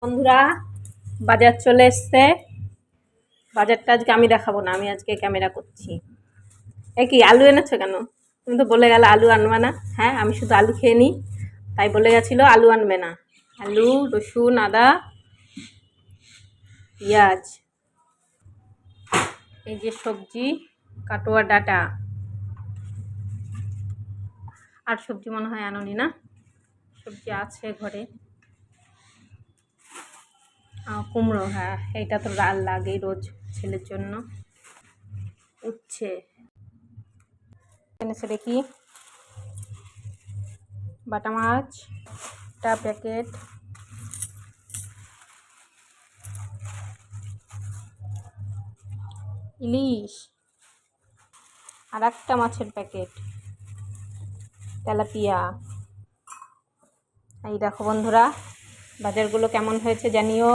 বন্ধুরা, বাজার চলে এসছে। বাজারটা আজকে আমি দেখাবো না, আমি আজকে ক্যামেরা করছি। কি আলু এনেছো কেন? তুমি তো বলে গেলে আলু আনবে না। হ্যাঁ, আমি শুধু আলু খেয়ে নিই, তাই বলে গেছিলো আলু আনবে না। আলু, রসুন, আদা, পেঁয়াজ, এই যে সবজি, কাটোয়া ডাঁটা। আর সবজি মনে হয় আনোনি না? সবজি আছে ঘরে। কুমড়ো, হ্যাঁ, এইটা তো লাল লাগেই রোজ ছেলের জন্য। উচ্ছে এনেছে দেখি। বাটা মাছ, একটা প্যাকেট, ইলিশ, আর একটা মাছের প্যাকেট, তেলাপিয়া। এই দেখো বন্ধুরা, বাজারগুলো কেমন হয়েছে জানিও।